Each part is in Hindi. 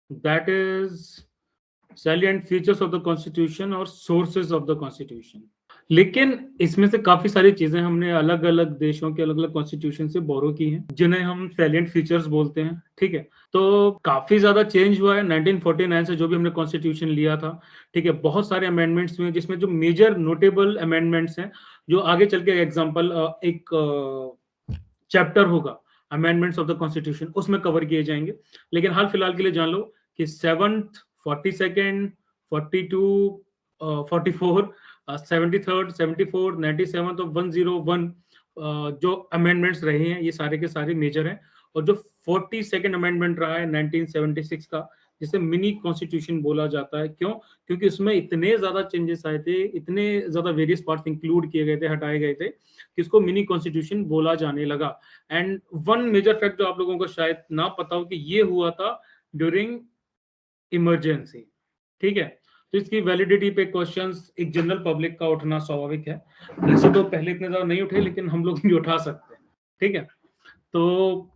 That is salient features of the constitution और सोर्सेज ऑफ द कॉन्स्टिट्यूशन। लेकिन इसमें से काफी सारी चीजें हमने अलग अलग देशों के अलग अलग कॉन्स्टिट्यूशन से बोरो की हैं, जिन्हें हम सैलिएंट फीचर्स बोलते हैं। ठीक है, तो काफी ज्यादा चेंज हुआ है 1949 से, जो भी हमने कॉन्स्टिट्यूशन लिया था। ठीक है, बहुत सारे अमेंडमेंट्स हुए, जिसमें जो मेजर नोटेबल अमेंडमेंट्स हैं, जो आगे चल के एग्जाम्पल एक चैप्टर होगा अमेंडमेंट्स ऑफ द कॉन्स्टिट्यूशन, उसमें कवर किए जाएंगे। लेकिन हाल फिलहाल के लिए जान लो कि 7th, 42nd, 42, 44, 73rd, 74, 97 और 101 जो अमेंडमेंट्स रहे हैं, ये सारे के सारे मेजर हैं। और जो 42nd अमेंडमेंट रहा है 1976 का, जिसे मिनी कॉन्स्टिट्यूशन बोला जाता है। क्यों? क्योंकि उसमें इतने ज्यादा चेंजेस आए थे, इतने ज्यादा वेरियस पार्ट्स इंक्लूड किए गए थे, हटाए गए थे, कि इसको मिनी कॉन्स्टिट्यूशन बोला जाने लगा। एंड वन मेजर फैक्ट जो आप लोगों को शायद ना पता हो, कि ये हुआ था ड्यूरिंग इमरजेंसी। ठीक है, तो इसकी वैलिडिटी पे क्वेश्चंस एक जनरल पब्लिक का उठना स्वाभाविक है। वैसे तो पहले इतने ज्यादा नहीं उठे, लेकिन हम लोग भी उठा सकते हैं। ठीक है, तो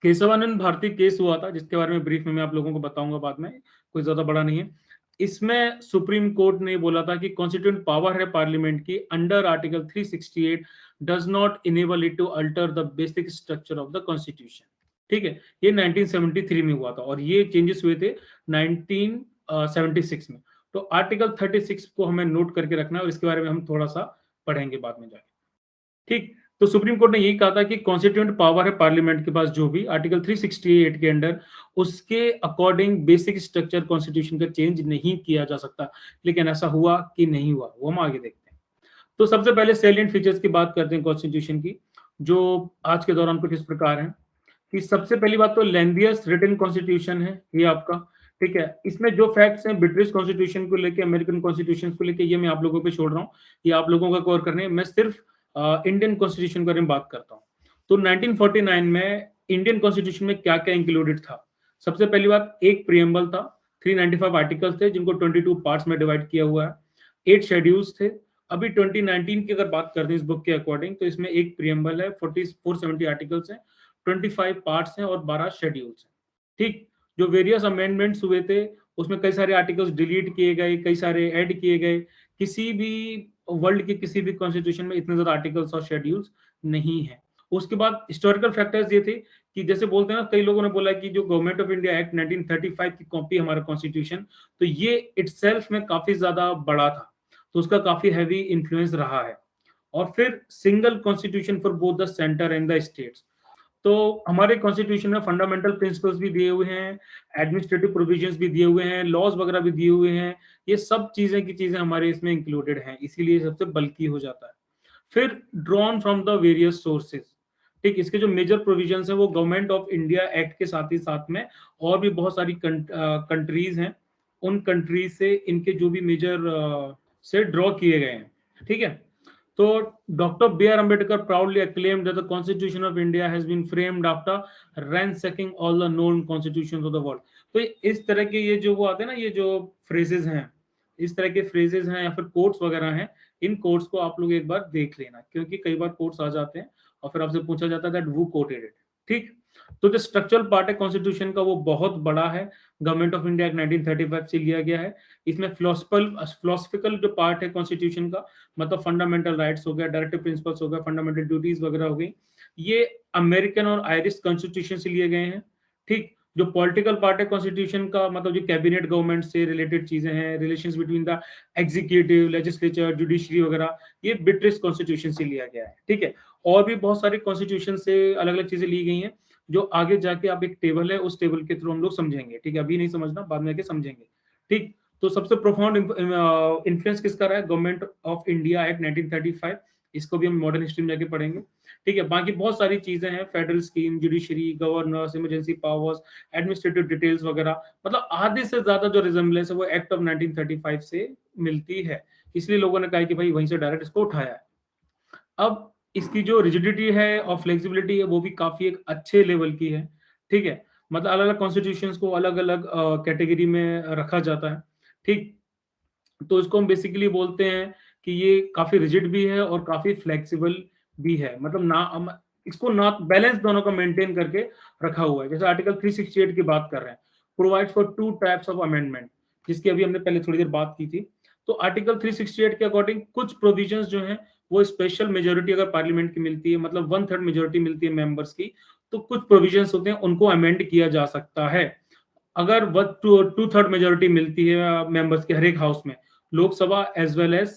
केशवानंद भारती केस हुआ था, जिसके बारे में ब्रीफ में मैं आप लोगों को बताऊंगा बाद में, कोई ज्यादा बड़ा नहीं है। इसमें सुप्रीम कोर्ट ने बोला था कि कॉन्स्टिट्यूंट पावर है पार्लियामेंट की under article 368 does not enable it to alter the basic structure of the constitution. ठीक है, ये 1973 में हुआ था, और ये चेंजेस हुए थे 1976 में। तो आर्टिकल 36 को हमें नोट करके रखना है, और इसके बारे में हम थोड़ा सा पढ़ेंगे बाद में जाके। ठीक, तो सुप्रीम कोर्ट ने यही कहा था कि कॉन्स्टिट्यूएंट पावर है पार्लियामेंट के पास, जो भी आर्टिकल 368 के अंडर, उसके अकॉर्डिंग बेसिक स्ट्रक्चर कॉन्स्टिट्यूशन का चेंज नहीं किया जा सकता। लेकिन ऐसा हुआ कि नहीं हुआ, वो हम आगे देखते हैं। तो सबसे पहले सैलिएंट फीचर्स की बात करते हैं कॉन्स्टिट्यूशन की, जो आज के दौरान कुछ इस प्रकार है कि सबसे पहली बात तो लेंथिएस्ट रिटन कॉन्स्टिट्यूशन है ये आपका। ठीक है, इसमें जो फैक्ट्स हैं ब्रिटिश कॉन्स्टिट्यूशन को लेके, अमेरिकन कॉन्स्टिट्यूशन को लेके, ये मैं आप लोगों पे छोड़ रहा हूँ, ये आप लोगों का कवर करने हैं। मैं सिर्फ इंडियन कॉन्स्टिट्यूशन के बारे में बात करता हूँ। तो 1949 में इंडियन कॉन्स्टिट्यूशन में क्या क्या इंक्लूडेड था? सबसे पहली बात, एक प्रियम्बल था, 395 आर्टिकल्स थे, जिनको 22 पार्ट्स में डिवाइड किया हुआ है। 8 शेड्यूल्स थे। अभी 2019 की अगर बात करते हैं इस बुक के अकॉर्डिंग, तो इसमें एक प्रियम्बल है, 470 आर्टिकल्स हैं, 25 पार्ट्स हैं और 12 शेड्यूल्स हैं। ठीक, जो वेरियस अमेंडमेंट्स हुए थे, उसमें कई सारे आर्टिकल्स डिलीट किए गए, कई सारे ऐड किए गए। किसी भी वर्ल्ड के किसी भी कॉन्स्टिट्यूशन में इतने ज्यादा आर्टिकल्स और शेड्यूल्स नहीं है। उसके बाद हिस्टोरिकल फैक्टर्स ये थे कि जैसे बोलते हैं ना, कई लोगों ने बोला कि जो गवर्नमेंट ऑफ इंडिया एक्ट 1935 की कॉपी हमारा कॉन्स्टिट्यूशन, तो ये इटसेल्फ में काफी ज्यादा बड़ा था, तो उसका काफी हैवी इन्फ्लुएंस रहा है। और फिर single constitution for both the centre and the states. तो हमारे कॉन्स्टिट्यूशन में फंडामेंटल प्रिंसिपल्स भी दिए हुए हैं, एडमिनिस्ट्रेटिव प्रोविजंस भी दिए हुए हैं, लॉज वगैरह भी दिए हुए हैं। ये सब चीजें की चीजें हमारे इसमें इंक्लूडेड हैं, इसीलिए सबसे बल्कि हो जाता है। फिर drawn from the various sources. ठीक, इसके जो मेजर प्रोविजंस हैं वो गवर्नमेंट ऑफ इंडिया एक्ट के साथ ही साथ में और भी बहुत सारी कंट्रीज हैं, उन कंट्रीज से इनके जो भी मेजर से ड्रॉ किए गए हैं। ठीक है, तो doctor B R Ambedkar proudly acclaimed that the constitution of India has been framed after ransacking all the known constitutions of the world। तो इस तरह के ये जो वो आते हैं ना, ये जो फ्रेजेस हैं, इस तरह के फ्रेजेस हैं या फिर कोट्स वगैरह हैं, इन कोट्स को आप लोग एक बार देख लेना, क्योंकि कई बार कोट्स आ जाते हैं और फिर आपसे पूछा जाता है दैट who quoted it। ठीक, तो जो स्ट्रक्चरल पार्ट है कॉन्स्टिट्यूशन का, वो बहुत बड़ा है। गवर्नमेंट ऑफ इंडिया एक्ट 1935 से लिया गया है। इसमें फिलोसफिकल जो पार्ट है कॉन्स्टिट्यूशन का, मतलब फंडामेंटल राइट्स हो गया, डायरेक्टिव प्रिंसिपल्स हो गया, फंडामेंटल ड्यूटीज वगैरह हो गई, ये अमेरिकन और आयरिश कॉन्स्टिट्यूशन से लिए गए हैं। ठीक, जो पॉलिटिकल पार्ट है कॉन्स्टिट्यूशन का, मतलब जो कैबिनेट गवर्नमेंट से रिलेटेड चीजें हैं, relations between the executive, legislature, judiciary वगैरह, ये ब्रिटिश कॉन्स्टिट्यूशन से लिया गया है। ठीक है, और भी बहुत सारी कॉन्स्टिट्यूशन से अलग अलग चीजें ली गई हैं, जो आगे जाके आप एक टेबल है, उस टेबल के थ्रू हम लोग समझेंगे। ठीक है, अभी नहीं समझना, बाद में आके समझेंगे। ठीक, तो सबसे प्रोफाउंड इन्फ्लुएंस किसका रहा है? गवर्नमेंट ऑफ इंडिया एक्ट 1935, इसको भी हम मॉडर्न हिस्ट्री में जाके पढ़ेंगे। ठीक है, बाकी बहुत सारी चीजें हैं, federal scheme, judiciary, governors, emergency powers, administrative details वगैरह, मतलब आधे से ज्यादा जो रिजेम्बलेंस है वो एक्ट ऑफ 1935 से मिलती है। इसलिए लोगों ने कहा कि भाई वहीं से डायरेक्ट इसको उठाया है। अब इसकी जो रिजिडिटी है और फ्लेक्सिबिलिटी है, वो भी काफी एक अच्छे लेवल की है। ठीक है, मतलब अलग अलग कॉन्स्टिट्यूशंस को अलग अलग कैटेगरी में रखा जाता है। ठीक, तो इसको हम बेसिकली बोलते हैं कि ये काफी रिजिड भी है और काफी फ्लेक्सिबल भी है, मतलब इसको ना बैलेंस दोनों का मेंटेन करके रखा हुआ है। जैसे आर्टिकल 368 की बात कर रहे हैं, provides for two types of amendment, जिसकी अभी हमने पहले थोड़ी देर बात की थी। तो आर्टिकल 368 के अकॉर्डिंग कुछ प्रोविजंस जो हैं वो स्पेशल मेजोरिटी अगर पार्लियामेंट की मिलती है, मतलब 1/3 मेजोरिटी मिलती है मेंबर्स की, तो कुछ प्रोविजंस होते हैं उनको अमेंड किया जा सकता है। अगर 2/3 मेजोरिटी मिलती है मेंबर्स के हर एक हाउस में, Lok Sabha as well as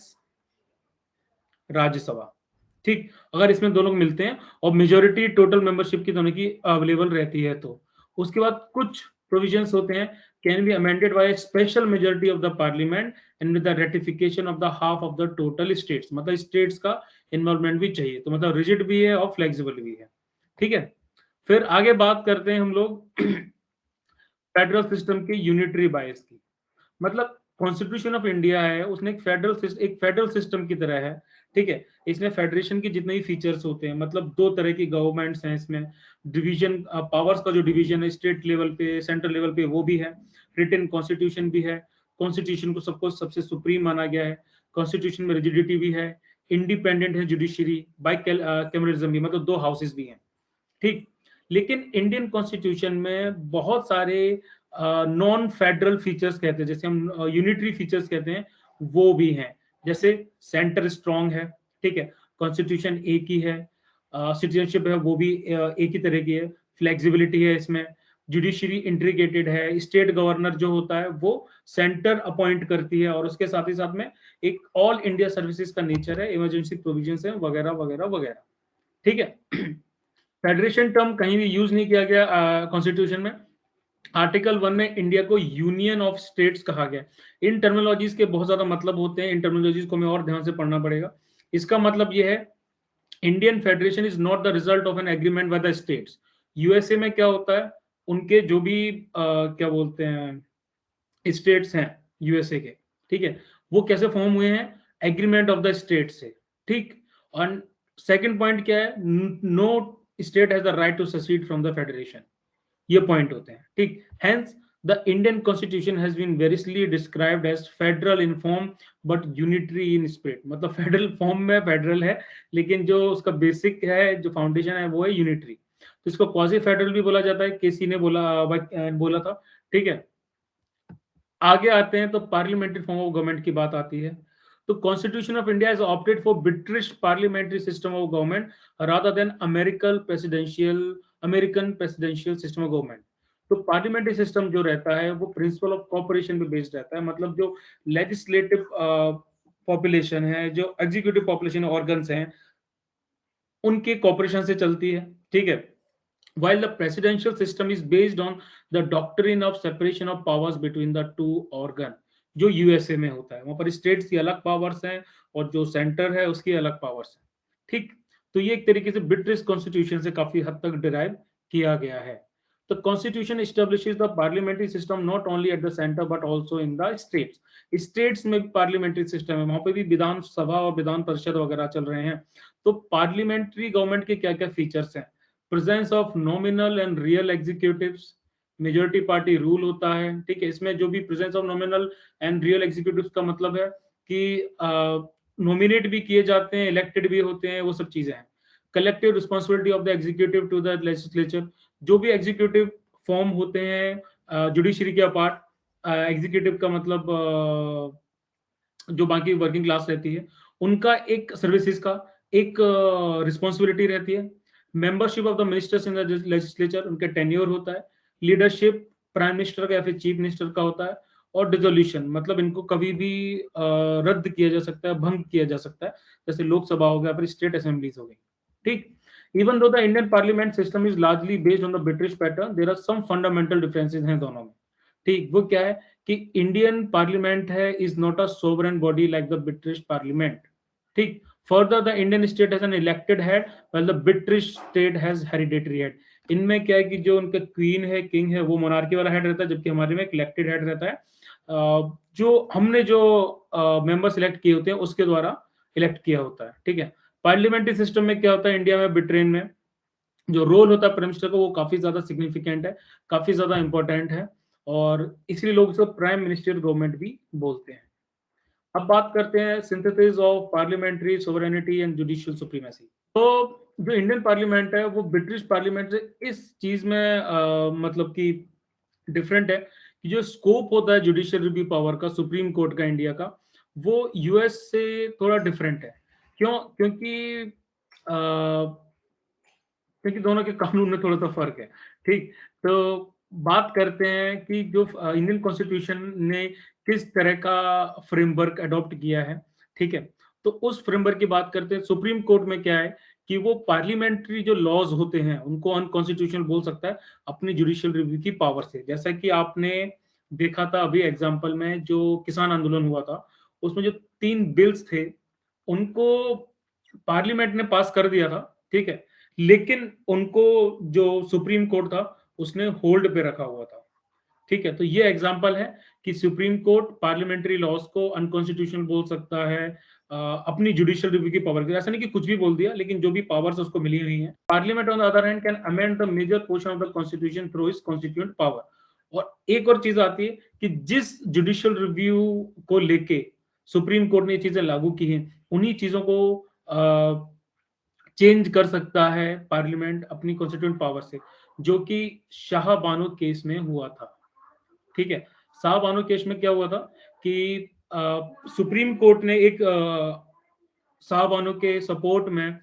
Rajya Sabha, ठीक, अगर इसमें दोनों मिलते हैं और मेजोरिटी टोटल मेंबरशिप की दोनों की अवेलेबल रहती है, तो उसके बाद कुछ प्रोविजंस होते हैं can be amended by special majority of the parliament and with the ratification of the half of the total states, मतलब स्टेट्स का इन्वॉल्वमेंट भी चाहिए, तो मतलब रिजिड भी है और फ्लेक्सिबल भी है, ठीक है। फिर आगे बात करते हैं हम लोग फेडरल सिस्टम की यूनिटरी बायस की। मतलब कॉन्स्टिट्यूशन ऑफ इंडिया है, उसने एक फेडरल सिस्टम की तरह है, ठीक है। इसमें फेडरेशन के जितने भी फीचर्स होते हैं, मतलब दो तरह की गवर्नमेंट्स हैं इसमें, डिवीजन पावर्स का जो डिवीजन है स्टेट लेवल पे सेंट्रल लेवल पे वो भी है, रिटन कॉन्स्टिट्यूशन भी है, कॉन्स्टिट्यूशन को सबको सबसे सुप्रीम माना गया है, कॉन्स्टिट्यूशन में रिजिडिटी भी है, इंडिपेंडेंट है जुडिशरी, बाई कैमरलिज्म भी, मतलब दो हाउसेस भी हैं, ठीक। लेकिन इंडियन कॉन्स्टिट्यूशन में बहुत सारे नॉन फेडरल फीचर्स कहते हैं, जैसे हम यूनिटरी फीचर्स कहते हैं, वो भी हैं। जैसे सेंटर स्ट्रांग है, ठीक है, कॉन्स्टिट्यूशन एक ही है, सिटीजनशिप है वो भी एक ही तरह की है, फ्लेक्सिबिलिटी है इसमें, जुडिशरी इंटीग्रेटेड है, स्टेट गवर्नर जो होता है वो सेंटर अपॉइंट करती है, और उसके साथ ही साथ में एक ऑल इंडिया सर्विसेज का नेचर है, इमरजेंसी प्रोविजंस है, वगैरह वगैरह वगैरह, ठीक है। फेडरेशन टर्म कहीं भी यूज नहीं किया गया कॉन्स्टिट्यूशन में। आर्टिकल 1 में इंडिया को यूनियन ऑफ स्टेट्स कहा गया। इन टर्मिनोलॉजीज के बहुत ज्यादा मतलब होते हैं, इन टर्मिनोलॉजीज को हमें और ध्यान से पढ़ना पड़ेगा। इसका मतलब यह है, Indian federation is not the result of an agreement by the states. USA में क्या होता है, उनके जो भी क्या बोलते हैं स्टेट्स हैं यूएसए के, ठीक है, वो कैसे फॉर्म हुए हैं, एग्रीमेंट ऑफ द स्टेट से, ठीक। और सेकंड पॉइंट क्या है, no state has the right to secede from the federation, ये पॉइंट होते हैं, ठीक। Hence the Indian constitution has been variously described as federal in form but unitary in spirit, मतलब फेडरल फॉर्म में फेडरल है, लेकिन जो उसका बेसिक है, जो फाउंडेशन है, वो है यूनिटरी। तो इसको क्वासी फेडरल भी बोला जाता है, केसी ने बोला था, ठीक है। आगे आते हैं तो पार्लियामेंट्री फॉर्म ऑफ गवर्नमेंट की बात आती है। तो constitution of India is opted for British parliamentary system of government rather than American presidential system of government. तो पार्लियामेंट्री सिस्टम जो रहता है वो प्रिंसिपल ऑफ कॉपरेशन पे बेस्ड रहता है, मतलब जो लेजिस्लेटिव पॉपुलेशन है, जो एग्जीक्यूटिव पॉपुलेशन ऑर्गन्स हैं, उनके कॉपरेशन से चलती है, ठीक है। while the presidential system is based on the doctrine of separation of powers between the two organ, जो यूएसए में होता है, वहां पर स्टेट्स की अलग पावर्स हैं और जो सेंटर है उसकी अलग पावर्स हैं, ठीक। तो ये एक तरीके से ब्रिटिश कॉन्स्टिट्यूशन से काफी हद तक डिराइव किया गया है। तो constitution establishes the parliamentary system not only at the centre but also in the states. States में भी पार्लियामेंट्री सिस्टम है, वहां पे भी विधान सभा और विधान परिषद वगैरह चल रहे हैं। तो पार्लियामेंट्री गवर्नमेंट के क्या क्या फीचर्स हैं, presence of nominal and real executives, majority party rule होता है, ठीक है। इसमें जो भी presence of nominal and real executives का मतलब है कि नॉमिनेट भी किए जाते हैं, इलेक्टेड भी होते हैं, वो सब चीजें हैं। Collective responsibility of the executive to the legislature, जो भी एग्जीक्यूटिव फॉर्म होते हैं जुडिशरी के अपार्ट, एग्जीक्यूटिव का मतलब जो बाकी वर्किंग क्लास रहती है, उनका एक सर्विसेज का एक रिस्पॉन्सिबिलिटी रहती है। Membership of the ministers in the legislature, उनका टेन्योर होता है। लीडरशिप प्राइम मिनिस्टर का या फिर चीफ मिनिस्टर का होता है। और डिसोल्यूशन, मतलब इनको कभी भी रद्द किया जा सकता है, भंग किया जा सकता है, जैसे लोकसभा हो गया, फिर स्टेट असेंबलीज हो गई, ठीक। Even though the Indian parliament system is largely based on the British pattern, there are some fundamental differences हैं दोनों में, ठीक। वो क्या है कि इंडियन पार्लियामेंट है is not a sovereign body like the British parliament, ठीक। Further the Indian state has an elected head while the British state has hereditary head. इनमें क्या है कि जो उनका क्वीन है, किंग है, वो मोनार्की वाला हेड रहता है, जबकि हमारे में एक इलेक्टेड हेड रहता है, जो हमने जो मेंबर सिलेक्ट किए होते हैं उसके द्वारा इलेक्ट किया होता है, ठीक है। पार्लियामेंट्री सिस्टम में क्या होता है, इंडिया में ब्रिटेन में जो रोल होता है प्राइम मिनिस्टर का, वो काफी ज्यादा सिग्निफिकेंट है, काफी ज्यादा इंपॉर्टेंट है, और इसलिए लोग इसको प्राइम मिनिस्टर गवर्नमेंट भी बोलते हैं। अब बात करते हैं synthesis of parliamentary sovereignty and judicial supremacy. तो जो इंडियन पार्लियामेंट है वो ब्रिटिश पार्लियामेंट से इस चीज में मतलब कि डिफरेंट है कि जो स्कोप होता है जुडिशियल रिव्यू पावर का, सुप्रीम कोर्ट का इंडिया का, वो यूएस से थोड़ा डिफरेंट है। क्यों? क्योंकि दोनों के कानून में थोड़ा सा फर्क है। ठीक, तो बात करते हैं कि जो इंडियन कॉन्स्टिट्यूशन ने किस तरह का फ्रेमवर्क अडॉप्ट किया है। ठीक है, तो उस फ्रेमवर्क की बात करते हैं। सुप्रीम कोर्ट में क्या है कि वो पार्लियामेंट्री जो लॉज होते हैं उनको अनकॉन्स्टिट्यूशनल बोल सकता है अपनी जुडिशियल रिव्यू की पावर से। जैसा कि आपने देखा था अभी एग्जाम्पल में, जो किसान आंदोलन हुआ था, उसमें जो 3 बिल्स थे उनको पार्लियामेंट ने पास कर दिया था। ठीक है, लेकिन उनको जो सुप्रीम कोर्ट था उसने होल्ड पे रखा हुआ था। ठीक है, तो ये एग्जांपल है कि सुप्रीम कोर्ट पार्लियामेंट्री लॉज को अनकॉन्स्टिट्यूशनल बोल सकता है अपनी जुडिशियल रिव्यू की पावर के। ऐसा नहीं कि कुछ भी बोल दिया, लेकिन जो भी पावर्स उसको मिली हुई हैं। Parliament on the other hand can amend the major portion of the constitution through his constituent power. और एक और चीज आती है कि जिस जुडिशियल रिव्यू को लेके सुप्रीम कोर्ट ने ये चीजें लागू की हैं, उन्हीं चीजों को चेंज कर सकता है पार्लियामेंट अपनी कॉन्स्टिट्यूएंट पावर से, जो कि शाह बानो केस में हुआ था। ठीक है, शाह बानो केस में क्या हुआ था कि सुप्रीम कोर्ट ने एक शाह बानो के सपोर्ट में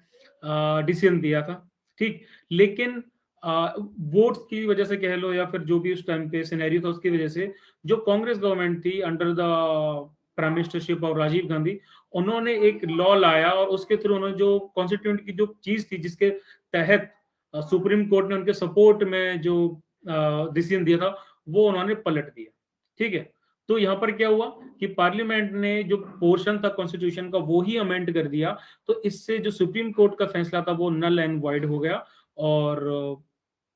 डिसीजन दिया था। ठीक, लेकिन वोट्स की वजह से कह लो या फिर जो भी उस टाइम पे सिनेरियो था उसकी वजह से, जो कांग्रेस गवर्नमेंट थी under the prime ministership of Rajiv Gandhi, उन्होंने एक लॉ लाया और उसके थ्रू उन्होंने जो कॉन्स्टिट्यूएंट की जो चीज थी जिसके तहत सुप्रीम कोर्ट ने उनके सपोर्ट में जो डिसीजन दिया था वो उन्होंने पलट दिया। ठीक है, तो यहां पर क्या हुआ कि पार्लियामेंट ने जो पोर्शन था कॉन्स्टिट्यूशन का वो ही अमेंड कर दिया, तो इससे जो सुप्रीम कोर्ट का फैसला था वो नल एंड वॉइड हो गया। और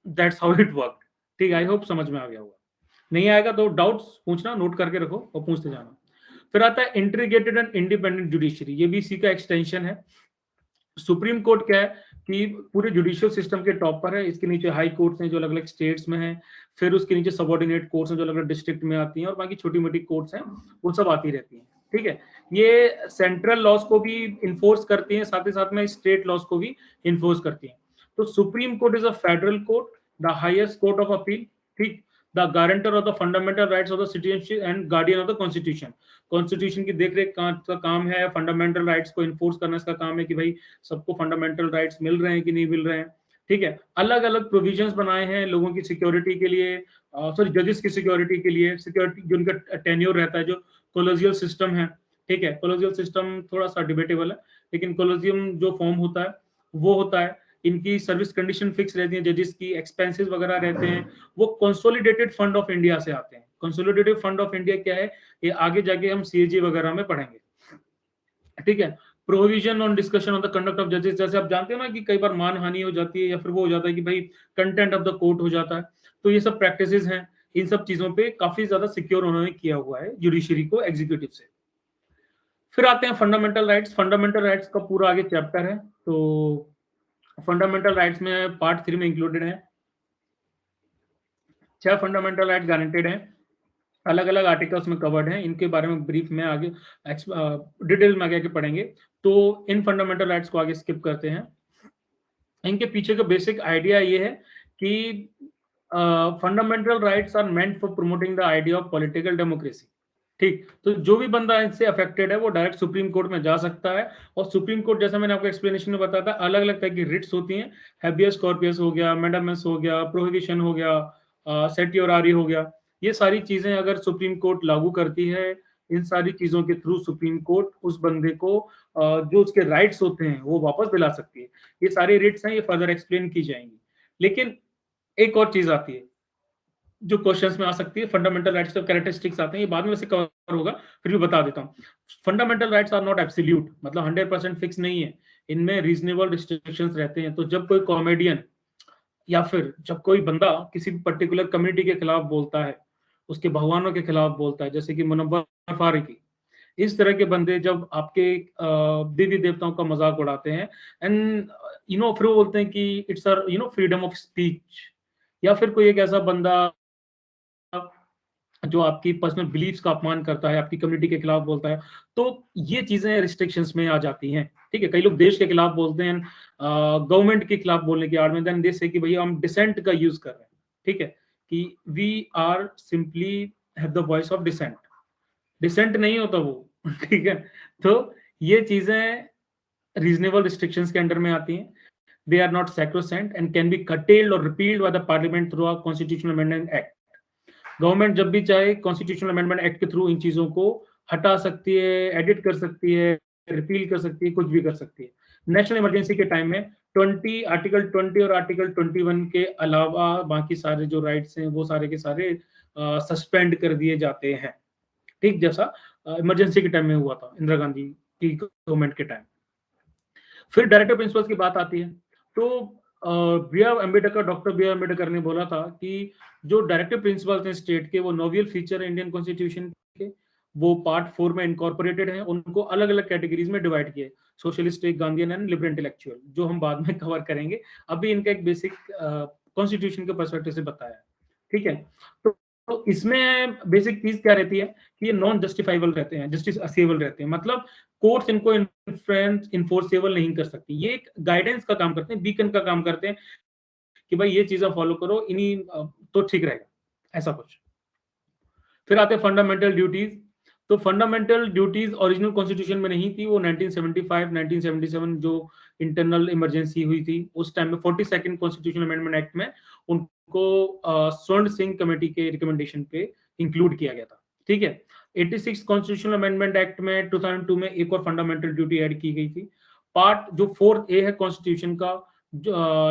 दैट्स हाउ इट वर्क। ठीक, आई होप समझ में आ गया होगा। नहीं आएगा तो डाउट्स पूछना, नोट करके रखो और पूछते जाना। फिर आता है इंटीग्रेटेड एंड इंडिपेंडेंट जुडिशरी, ये भी इसी का एक्सटेंशन है। सुप्रीम कोर्ट क्या है कि पूरे जुडिशियल सिस्टम के टॉप पर है। इसके नीचे हाई कोर्ट्स हैं जो अलग अलग स्टेट्स में हैं, फिर उसके नीचे सबऑर्डिनेट कोर्ट्स हैं जो अलग अलग डिस्ट्रिक्ट में आती हैं, और बाकी छोटी मोटी कोर्ट्स हैं वो सब आती रहती हैं। ठीक है, ये सेंट्रल लॉज को भी इन्फोर्स करती हैं, साथ ही साथ में स्टेट लॉज को भी इन्फोर्स करती हैं। तो supreme court is a federal court, the highest court of appeal. ठीक, the guarantor of the fundamental rights of the citizenship and guardian of the constitution. Constitution की देखरेख का काम है, फंडामेंटल राइट्स को इन्फोर्स करना इसका काम है कि भाई सबको फंडामेंटल राइट्स मिल रहे हैं कि नहीं मिल रहे हैं। ठीक है, अलग अलग प्रोविजंस बनाए हैं लोगों की सिक्योरिटी के लिए, सॉरी जजेस की सिक्योरिटी के लिए, सिक्योरिटी जो उनका टेन्योर रहता है, जो कोलोजियल सिस्टम है। ठीक है, कोलोजियल सिस्टम थोड़ा सा डिबेटेबल है, लेकिन कोलोजियम जो फॉर्म होता है वो होता है। इनकी सर्विस कंडीशन फिक्स रहती है, जजेस की एक्सपेंसेस वगैरह रहते हैं, वो कंसोलिडेटेड फंड ऑफ इंडिया से आते हैं। कंसोलिडेटेड फंड ऑफ इंडिया क्या है, ये आगे जाके हम सीएजी वगैरह में पढ़ेंगे। ठीक है, provision on discussion on the conduct of जजेस, जैसे आप जानते हो ना कि कई बार मानहानि हो जाती है या फिर वो हो जाता है कि भाई कंटेंट ऑफ द कोर्ट हो जाता है, तो ये सब प्रैक्टिसेस हैं। इन सब चीजों पे काफी ज्यादा सिक्योर उन्होंने किया हुआ है जुडिशरी को एग्जीक्यूटिव से। फिर आते हैं फंडामेंटल राइट्स। फंडामेंटल राइट्स का पूरा आगे चैप्टर है, तो फंडामेंटल राइट्स में पार्ट 3 में इंक्लूडेड है 6 फंडामेंटल राइट्स गारंटेड हैं, अलग अलग आर्टिकल्स में कवर्ड हैं। इनके बारे में ब्रीफ में आगे डिटेल में आगे पढ़ेंगे। तो इन फंडामेंटल राइट्स को आगे स्किप करते हैं। इनके पीछे का बेसिक आइडिया ये है कि fundamental rights are meant for promoting the idea of political democracy. ठीक, तो जो भी बंदा इससे अफेक्टेड है वो डायरेक्ट सुप्रीम कोर्ट में जा सकता है। और सुप्रीम कोर्ट, जैसा मैंने आपको एक्सप्लेनेशन में बताया था, अलग अलग तरह की रिट्स होती हैं। हैबियस कॉर्पियस हो गया, मैंडामस हो गया, प्रोहिबिशन हो गया, सेटियोरारी हो गया। ये सारी चीजें अगर सुप्रीम कोर्ट लागू करती है, इन सारी चीजों के थ्रू सुप्रीम कोर्ट उस बंदे को जो उसके राइट्स होते हैं वो वापस दिला सकती है। ये सारी रिट्स हैं, ये फर्दर एक्सप्लेन की जाएंगी। लेकिन एक और चीज आती है जो क्वेश्चंस में आ सकती है, फंडामेंटल राइट्स के कैरेक्टरिस्टिक्स आते हैं, ये बाद में वैसे कवर होगा, फिर भी बता देता हूँ। Fundamental rights are not absolute, मतलब 100% फिक्स नहीं है, इनमें रीजनेबल रिस्ट्रिक्शंस रहते हैं। तो जब कोई कॉमेडियन या फिर जब कोई बंदा किसी पर्टिकुलर कम्युनिटी के खिलाफ बोलता है, उसके भगवानों के खिलाफ बोलता है, जैसे कि मुनव्वर फारूकी, इस तरह के बंदे जब आपके देवी देवताओं का मजाक उड़ाते हैं, एंड फिर वो बोलते हैं कि इट्स फ्रीडम ऑफ स्पीच, या फिर कोई एक ऐसा बंदा जो आपकी पर्सनल बिलीफ्स का अपमान करता है, आपकी कम्युनिटी के खिलाफ बोलता है, तो ये चीजें रिस्ट्रिक्शंस में आ जाती हैं। ठीक है, कई लोग देश के खिलाफ बोलते हैं, गवर्नमेंट के खिलाफ बोलने की आड़ में, देन दे से कि भैया हम डिसेंट का यूज कर रहे हैं। ठीक है, कि we are simply have the voice of dissent. Dissent नहीं होता वो ठीक है। तो ये चीजें रीजनेबल रिस्ट्रिक्शंस के अंडर में आती हैं। They are not sacrosanct and can be curtailed or repealed by the parliament through a constitutional amendment act. Government जब भी चाहे कॉन्स्टिट्यूशनल अमेंडमेंट एक्ट के थ्रू इन चीजों को हटा सकती है, एडिट कर सकती है, रिपील कर सकती है, कुछ भी कर सकती है। नेशनल इमरजेंसी के टाइम में आर्टिकल 20 और आर्टिकल 21 के अलावा बाकी सारे जो राइट्स हैं वो सारे के सारे सस्पेंड कर दिए जाते हैं, ठीक जैसा इमरजेंसी के टाइम में हुआ था इंदिरा गांधी की गवर्नमेंट के टाइम। फिर डायरेक्टिव प्रिंसिपल्स की बात आती है। तो डॉक्टर बी आर अम्बेडकर ने बोला था कि जो डायरेक्टिव प्रिंसिपल्स हैं स्टेट के, वो नोवेल फीचर इंडियन कॉन्स्टिट्यूशन के, वो पार्ट 4 में इनकॉर्पोरेटेड हैं, उनको अलग अलग कैटेगरीज में डिवाइड किए, socialistic, Gandhian and liberal intellectual, जो हम बाद में कवर करेंगे। अभी इनका एक बेसिक कॉन्स्टिट्यूशन के पर्सपेक्टिव से बताया, ठीक है। तो इसमें बेसिक चीज क्या रहती है कि ये नॉन जस्टिफाइबल रहते हैं, जस्टिस असेबल रहते हैं, मतलब कोर्ट्स इनको इन्फोर्सेबल नहीं कर सकती। ये एक गाइडेंस का काम करते हैं, बीकन का काम करते हैं कि भाई ये चीजें फॉलो करो, इन्हीं तो ठीक रहेगा, ऐसा कुछ। फिर आते हैं फंडामेंटल ड्यूटीज। तो फंडामेंटल ड्यूटीज ओरिजिनल कॉन्स्टिट्यूशन में नहीं थी, वो 1975 1977 जो इंटरनल इमरजेंसी हुई थी उस टाइम में 42nd कॉन्स्टिट्यूशनल अमेंडमेंट एक्ट में उनको स्वर्ण सिंह कमेटी के रिकमेंडेशन पे इंक्लूड किया गया था, ठीक है। 86 कॉन्स्टिट्यूशनल अमेंडमेंट एक्ट में 2002 में एक और फंडामेंटल ड्यूटी ऐड की गई थी। पार्ट जो 4A है कॉन्स्टिट्यूशन का,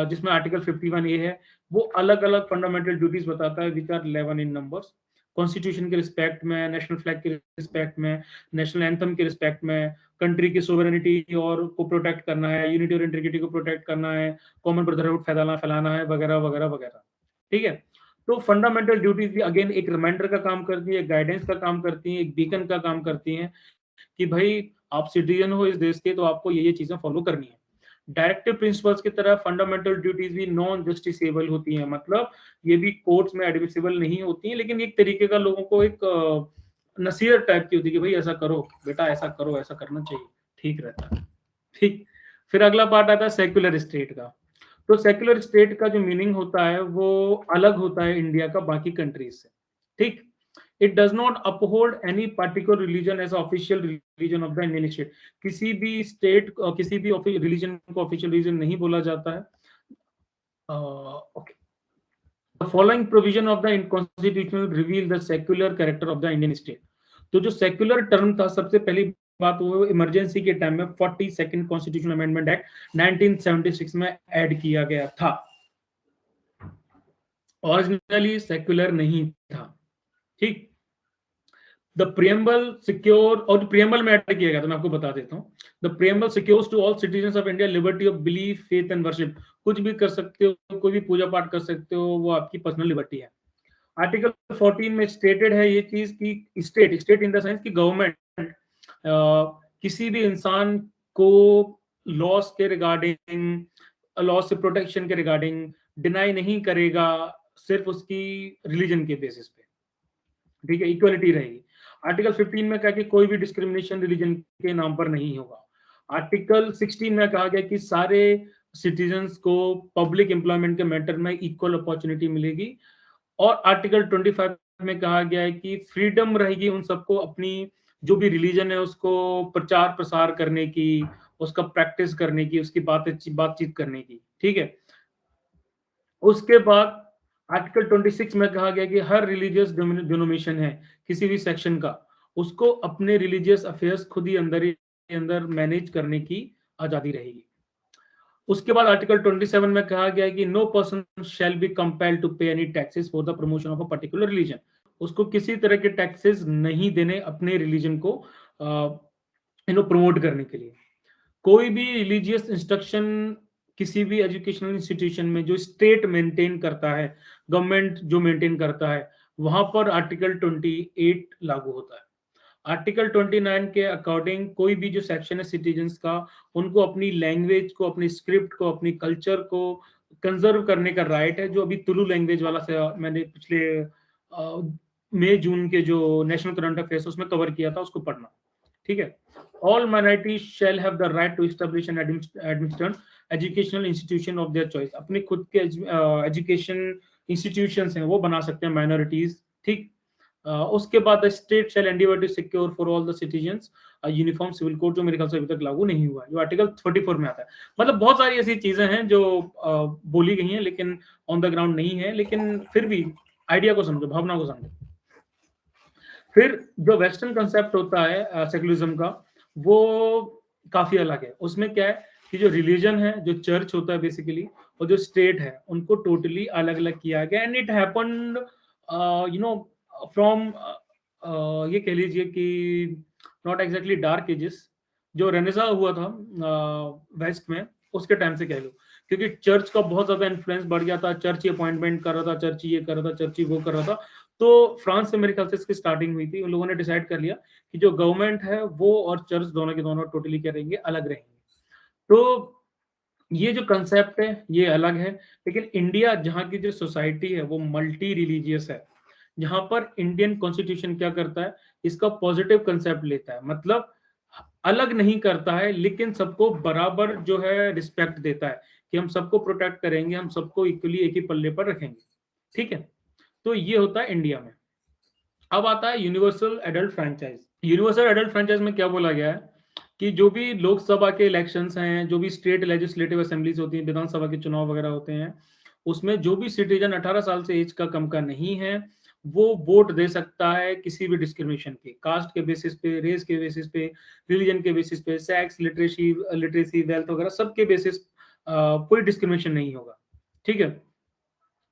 जिसमें आर्टिकल 51A है, वो अलग अलग फंडामेंटल ड्यूटीज बताता है, which are 11 in numbers. Constitution के रिस्पेक्ट में, नेशनल फ्लैग के रिस्पेक्ट में, नेशनल एंथम के रिस्पेक्ट में, कंट्री की सोवरेनिटी और को प्रोटेक्ट करना है, यूनिटी और इंटीग्रिटी को प्रोटेक्ट करना है, कॉमन ब्रदरहुड फैलाना है, वगैरह वगैरह वगैरह, ठीक है। तो फंडामेंटल ड्यूटीज भी अगेन एक रिमाइंडर का काम करती है, गाइडेंस का काम करती है, एक बीकन का काम करती है कि भाई आप सिटीजन हो इस देश के, तो आपको ये चीजें फॉलो करनी है। डायरेक्टिव प्रिंसिपल्स की तरह फंडामेंटल ड्यूटीज भी नॉन जस्टिसेबल होती हैं, मतलब ये भी कोर्ट्स में एडमिसिबल नहीं होती हैं, लेकिन एक तरीके का लोगों को एक नसीहत टाइप की होती है कि भाई ऐसा करो बेटा, ऐसा करो, ऐसा करना चाहिए, ठीक रहता है, ठीक। फिर अगला पार्ट आता है सेक्युलर स्टेट का। तो सेक्युलर स्टेट का जो मीनिंग होता है वो अलग होता है इंडिया का बाकी कंट्रीज से, ठीक। It does not uphold any particular religion as official religion of the Indian state. किसी भी स्टेट, किसी भी रिलीजन को ऑफिशियल रिलीजन नहीं बोला जाता है। Okay, the following provision of the constitution reveal the secular character of the Indian state. तो जो सेक्युलर टर्म था, सबसे पहली बात वो इमरजेंसी के टाइम में 42nd कॉन्स्टिट्यूशन अमेंडमेंट एक्ट 1976 में ऐड किया गया था। ओरिजिनली सेक्युलर नहीं था, ठीक। द प्रियम्बल सिक्योर, और प्रियम्बल में ऐड किया गया था, मैं आपको बता देता हूँ। The preamble secures to all citizens of India liberty of belief, faith and worship. कुछ भी कर सकते हो, कोई भी पूजा पाठ कर सकते हो, वो आपकी पर्सनल लिबर्टी है। आर्टिकल 14 में स्टेटेड है ये चीज की स्टेट इन द सेंस कि गवर्नमेंट किसी भी इंसान को लॉस के रिगार्डिंग, लॉस से प्रोटेक्शन के रिगार्डिंग डिनाई नहीं करेगा, सिर्फ उसकी रिलीजन के बेसिस पे, ठीक है, इक्वलिटी रहेगी। आर्टिकल 15 में कहा कि कोई भी डिस्क्रिमिनेशन रिलीजन के नाम पर नहीं होगा। आर्टिकल 16 में कहा गया कि सारे सिटीजन्स को पब्लिक एम्प्लॉयमेंट के मैटर में इक्वल अपॉर्चुनिटी मिलेगी। और आर्टिकल 25 में कहा गया है कि फ्रीडम रहेगी उन सबको अपनी जो भी रिलीजन है उसको प्रचार प्रसार करने की, उसका प्रैक्टिस करने की, उसकी बातचीत करने की, ठीक है। उसके बाद आर्टिकल 26 में कहा गया कि हर रिलीजियस डिनोमिनेशन है किसी भी सेक्शन का, उसको अपने रिलीजियस अफेयर्स खुद ही अंदर मैनेज करने की आजादी रहेगी। उसके बाद आर्टिकल 27 में कहा गया है कि no person shall be compelled to pay any taxes for the promotion of a particular religion. उसको किसी तरह के टैक्सेस नहीं देने अपने रिलीजन को प्रमोट करने के लिए। कोई भी रिलीजियस इंस्ट्रक्शन किसी भी एजुकेशनल इंस्टीट्यूशन में जो स्टेट मेंटेन करता है, गवर्नमेंट जो मेंटेन करता है, वहां पर आर्टिकल 28 लागू होता है। आर्टिकल 29 के अकॉर्डिंग कोई भी जो सेक्शन है सिटीजन्स का, उनको अपनी लैंग्वेज को, अपनी स्क्रिप्ट को, अपनी कल्चर को कंजर्व करने का राइट है। जो अभी तुलु लैंग्वेज वाला से मैंने पिछले मई जून के जो नेशनल करंट अफेयर्स उसमें कवर किया था, उसको पढ़ना, ठीक है। All minorities shall have the right to establish and administer educational institution of their choice. अपने खुद के एजुकेशन इंस्टीट्यूशंस हैं वो बना सकते हैं माइनॉरिटीज, ठीक। उसके बाद state shall endeavour to secure for all the citizens uniform civil code, जो मेरे ख्याल से अभी तक लागू नहीं हुआ है, जो आर्टिकल 34 में आता है। मतलब बहुत सारी ऐसी चीजें हैं जो बोली गई हैं लेकिन ऑन द ग्राउंड नहीं है, लेकिन फिर भी आइडिया को समझो, भावना को समझो। फिर जो वेस्टर्न कंसेप्ट होता है सेकुलरिज्म का, वो काफी अलग है। उसमें क्या है कि जो रिलीजन है, जो चर्च होता है बेसिकली, और जो स्टेट है, उनको टोटली अलग अलग किया गया। And it happened you know from, ये कह लीजिए कि नॉट एग्जैक्टली डार्क एजेस, जो रेनेसा हुआ था वेस्ट में, उसके टाइम से कह लो, क्योंकि चर्च का बहुत ज्यादा इन्फ्लुएंस बढ़ गया था। चर्च ये अपॉइंटमेंट कर रहा था, चर्च ये कर रहा था, चर्च ये वो कर रहा था। तो फ्रांस से मेरे ख्याल से इसकी स्टार्टिंग हुई थी। उन लोगों ने डिसाइड कर लिया कि जो गवर्नमेंट है वो और चर्च दोनों के दोनों टोटली क्या रहेंगे, अलग रहेंगे। तो ये जो कंसेप्ट है ये अलग है। लेकिन इंडिया जहाँ की जो सोसाइटी है वो मल्टी रिलीजियस है, जहां पर इंडियन कॉन्स्टिट्यूशन क्या करता है, इसका पॉजिटिव कंसेप्ट लेता है। मतलब अलग नहीं करता है, लेकिन सबको बराबर जो है रिस्पेक्ट देता है कि हम सबको प्रोटेक्ट करेंगे, हम सबको इक्वली एक ही पल्ले पर रखेंगे, ठीक है। तो ये होता है इंडिया में। अब आता है universal adult franchise. Universal adult franchise में क्या बोला गया है कि जो भी लोकसभा के इलेक्शंस हैं, जो भी स्टेट लेजिस्लेटिव असेंबलीज होती हैं, विधानसभा के चुनाव वगैरह होते हैं, उसमें जो भी सिटीजन 18 साल से एज का कम का नहीं है, वो वोट दे सकता है किसी भी डिस्क्रिमिनेशन पे, कास्ट के बेसिस पे, रेस के बेसिस पे, रिलीजन के बेसिस पे, सेक्स, लिटरेसी, वेल्थ वगैरह सबके बेसिस कोई डिस्क्रिमिनेशन नहीं होगा, ठीक है।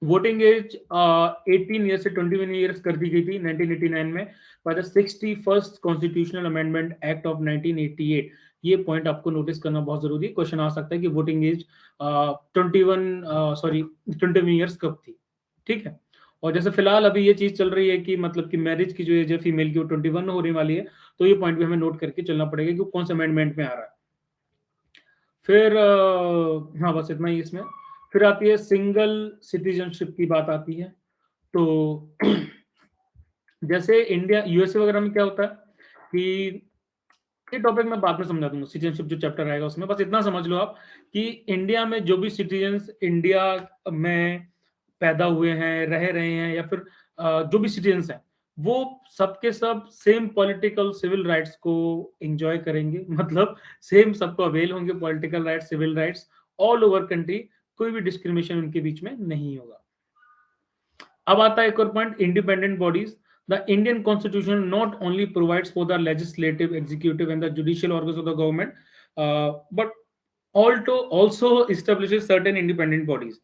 वोटिंग एज 18 ईयर से 21 ईयर्स कर दी गई थी 1989 में by the 61st constitutional amendment act of 1988। ये पॉइंट आपको नोटिस करना बहुत जरूरी है, क्वेश्चन आ सकता है कि वोटिंग एज 21 ईयर्स कब थी, ठीक है। और जैसे फिलहाल अभी ये चीज चल रही है कि मतलब कि मैरिज की जो एज है फीमेल की वो 21 होने वाली है, तो ये पॉइंट भी हमें नोट करके चलना पड़ेगा कि कौन सा अमेंडमेंट में आ रहा है। फिर हाँ बस इतना ही इसमें। फिर आती है सिंगल सिटीजनशिप की बात आती है। तो जैसे इंडिया यूएसए वगैरह में क्या होता है कि ये टॉपिक मैं बाद में समझा दूंगा, सिटीजनशिप जो चैप्टर आएगा उसमें, बस इतना समझ लो आप कि इंडिया में जो भी सिटीजन्स इंडिया में पैदा हुए हैं, रह रहे हैं, या फिर जो भी सिटीजन्स हैं, वो सबके सब सेम पॉलिटिकल सिविल राइट्स को एंजॉय करेंगे। मतलब सेम सबको अवेल होंगे political rights, civil rights all over country. कोई भी डिस्क्रिमिनेशन उनके बीच में नहीं होगा। अब आता है एक और point, independent bodies. The Indian constitution not only provides for the legislative, executive and the judicial organs of the government, but also establishes certain independent bodies,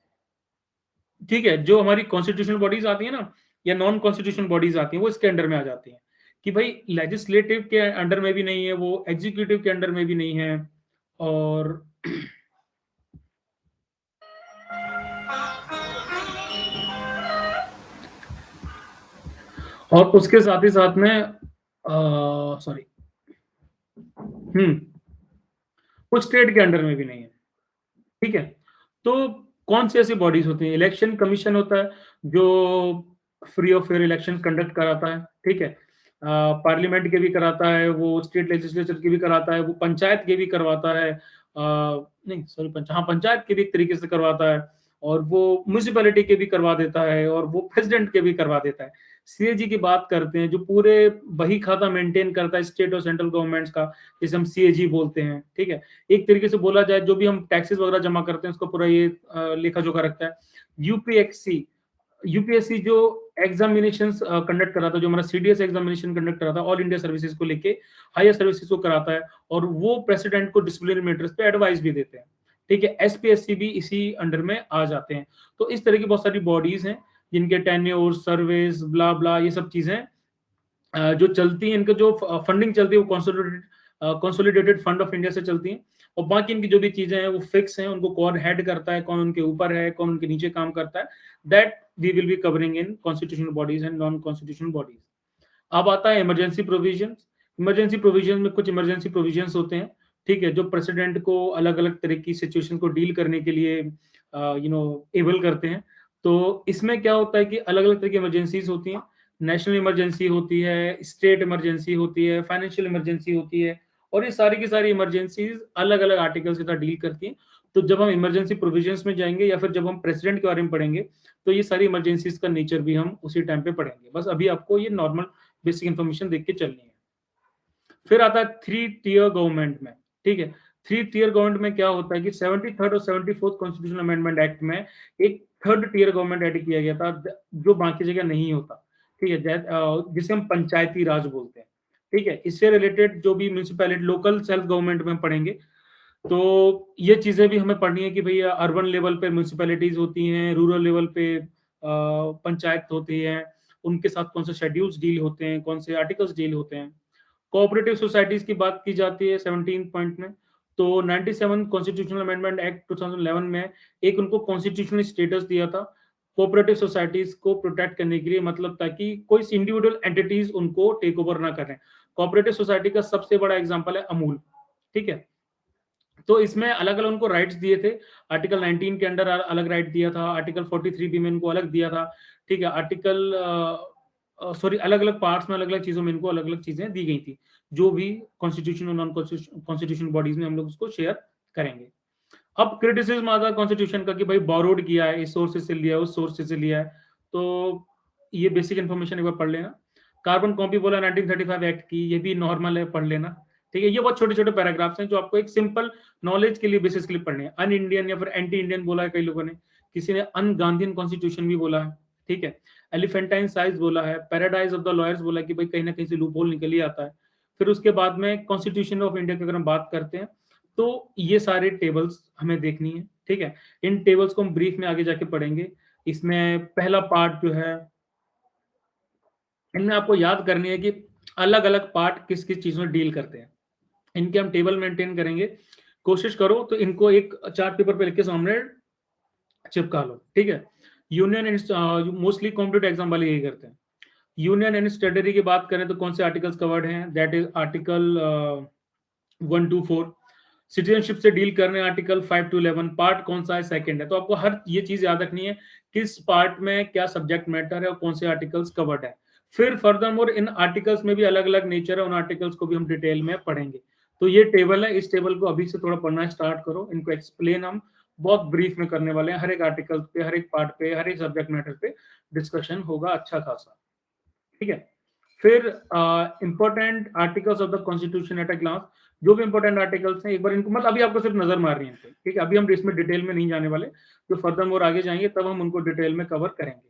ठीक है। जो हमारी कॉन्स्टिट्यूशनल बॉडीज आती है ना, या नॉन कॉन्स्टिट्यूशनल बॉडीज आती हैं, वो इसके अंडर में आ जाती हैं कि भाई लेजिस्लेटिव के अंडर में भी नहीं है, वो एग्जीक्यूटिव के अंडर में भी नहीं है। और और उसके साथ ही साथ में सॉरी, वो स्टेट के अंडर में भी नहीं है, ठीक है। तो कौन सी ऐसी बॉडीज होती हैं, इलेक्शन कमीशन होता है जो free of fair election conduct कराता है, ठीक है। पार्लियामेंट के भी कराता है, वो स्टेट लेजिस्लेचर के भी कराता है, वो पंचायत के भी करवाता है, नहीं सॉरी पंचायत के भी एक तरीके से करवाता है, और वो म्यूनिसिपैलिटी के भी करवा देता है, और वो प्रेसिडेंट के भी करवा देता है। सीएजी की बात करते हैं, जो पूरे बही खाता मेंटेन करता है स्टेट और सेंट्रल गवर्नमेंट्स का, जिसे हम सीएजी बोलते हैं, ठीक है। एक तरीके से बोला जाए, जो भी हम टैक्सेस वगैरह जमा करते हैं उसको पूरा ये लेखा जोखा रखता है। यूपीएससी, यूपीएससी जो एग्जामिनेशन कंडक्ट कराता है, जो हमारा सीडीएस एग्जामिनेशन कंडक्ट कराता है ऑल इंडिया सर्विसेज को लेके, हायर सर्विसेज को कराता है, और वो प्रेसिडेंट को डिसिप्लिनरी मैटर्स पे एडवाइस भी देते हैं, ठीक है। एसपीएससी भी इसी अंडर में आ जाते हैं। तो इस तरह की बहुत सारी बॉडीज हैं जिनके टेन्योर, सर्विस, ब्ला ब्ला, ये सब चीजें जो चलती है, इनका जो फंडिंग चलती है वो कंसोलिडेटेड फंड ऑफ इंडिया से चलती है। और बाकी इनकी जो भी चीजें हैं वो फिक्स हैं, उनको कौन हेड करता है, कौन उनके ऊपर है, कौन उनके नीचे काम करता है, that we will be covering in constitutional bodies and non constitutional bodies. अब आता है इमरजेंसी प्रोविजन। इमरजेंसी प्रोविजन में कुछ इमरजेंसी प्रोविजन होते हैं, ठीक है, जो प्रेसिडेंट को अलग अलग तरह की सिचुएशन को डील करने के लिए एबल करते हैं। तो इसमें क्या होता है कि अलग अलग तरह की इमरजेंसीज होती हैं। नेशनल इमरजेंसी होती है, स्टेट इमरजेंसी होती है, फाइनेंशियल इमरजेंसी होती है, और ये सारी की सारी इमरजेंसीज अलग अलग आर्टिकल के साथ डील करती हैं। तो जब हम इमरजेंसी प्रोविजंस में जाएंगे या फिर जब हम प्रेसिडेंट के बारे में पढ़ेंगे तो ये सारी इमरजेंसीज का नेचर भी हम उसी टाइम पे पढ़ेंगे। बस अभी आपको ये नॉर्मल बेसिक इन्फॉर्मेशन देख के चलनी है। फिर आता है 3 टियर गवर्नमेंट में, ठीक है। 3 टियर गवर्नमेंट में क्या होता है कि 73rd और 74th कॉन्स्टिट्यूशनल अमेंडमेंट एक्ट में एक 3rd टियर गवर्नमेंट ऐड किया गया था, जो बाकी जगह नहीं होता, ठीक है, जिसे हम पंचायती राज बोलते हैं, ठीक है। इससे रिलेटेड जो भी म्यूनिसिपैलिटी लोकल सेल्फ गवर्नमेंट में पढ़ेंगे तो ये चीजें भी हमें पढ़नी है कि भैया अर्बन लेवल पे म्यूनिसिपैलिटीज होती हैं, रूरल लेवल पे पंचायत होती है, उनके साथ कौन से शेड्यूल्स डील होते हैं, कौन से आर्टिकल्स डील होते हैं। कोऑपरेटिव सोसाइटीज की बात की जाती है 17 पॉइंट में, तो 97 कॉन्स्टिट्यूशनल अमेंडमेंट एक्ट 2011 में एक उनको कॉन्स्टिट्यूशनल स्टेटस दिया था कोऑपरेटिव सोसाइटीज को प्रोटेक्ट करने के लिए, मतलब ताकि कोई इंडिविजुअल एंटिटीज उनको टेक ओवर ना करें। कोऑपरेटिव सोसाइटी का सबसे बड़ा एग्जांपल है अमूल, ठीक है। तो इसमें अलग अलग उनको राइट्स दिए थे, आर्टिकल 19 के अंडर अलग राइट दिया था, आर्टिकल 43 भी में इनको अलग दिया था, ठीक है। आर्टिकल सॉरी अलग अलग पार्ट्स में अलग अलग चीजों में इनको अलग अलग चीजें दी गई थी, जो भी कॉन्स्टिट्यूशन और नॉन कॉन्स्टिट्यूशन बॉडीज में हम लोग उसको शेयर करेंगे। अब क्रिटिसिज्म आता है कॉन्स्टिट्यूशन का कि भाई बोरोड किया है, इस सोर्स से लिया है, उस सोर्स से लिया है, तो ये बेसिक इन्फॉर्मेशन एक बार पढ़ लेना। कार्बन कॉपी बोला 1935 एक्ट की, ये भी नॉर्मल है, पढ़ लेना, ठीक है। ये बहुत छोटे छोटे पैराग्राफ्स हैं जो आपको एक सिंपल नॉलेज के लिए बेसिस के लिए पढ़ने हैं। अन इंडियन या फिर एंटी इंडियन बोला है कई लोगों ने, किसी ने अन गांधीन कॉन्स्टिट्यूशन भी बोला है, ठीक है। एलिफेंटाइन साइज बोला है, पैराडाइज ऑफ द लॉयर्स बोला है कि भाई कहीं ना कहीं से लूप होल निकल ही आता है। फिर उसके बाद में कॉन्स्टिट्यूशन ऑफ इंडिया की अगर हम बात करते हैं तो ये सारे टेबल्स हमें देखनी है, ठीक है। इन टेबल्स को हम ब्रीफ में आगे जाके पढ़ेंगे। इसमें पहला पार्ट जो है, इनमें आपको याद करनी है कि अलग अलग पार्ट किस किस चीज में डील करते हैं, इनके हम टेबल मेंटेन करेंगे। कोशिश करो तो इनको एक चार्ट पेपर पे लिख के सामने चिपका लो, ठीक है। Union and mostly competitive exam वाले यही करते हैं। यूनियन एंड स्टेटरी की बात करें तो कौन से आर्टिकल्स कवर्ड हैं, that is article 1 to 4। Citizenship से डील करने आर्टिकल 5 to 11। पार्ट कौन सा है, सेकंड है। तो आपको हर ये चीज याद रखनी है किस पार्ट में क्या सब्जेक्ट मैटर है और कौन से आर्टिकल्स कवर्ड है। फिर फर्दर मोर इन आर्टिकल्स में भी अलग अलग नेचर है, उन आर्टिकल्स को भी हम डिटेल में पढ़ेंगे। तो ये टेबल है, इस टेबल को अभी से थोड़ा पढ़ना स्टार्ट करो। इनको एक्सप्लेन हम बहुत ब्रीफ में करने वाले हैं, हर एक आर्टिकल पे, हर एक पार्ट पे, हर एक सब्जेक्ट मैटर पे डिस्कशन होगा अच्छा खासा, ठीक है। फिर important articles of the constitution at a glance, जो भी इंपॉर्टेंट आर्टिकल्स हैं एक बार इनको मतलब अभी आपको सिर्फ नजर मारनी है, ठीक है। अभी हम इसमें डिटेल में नहीं जाने वाले, जो फर्दर मोर आगे जाएंगे तब हम उनको डिटेल में कवर करेंगे।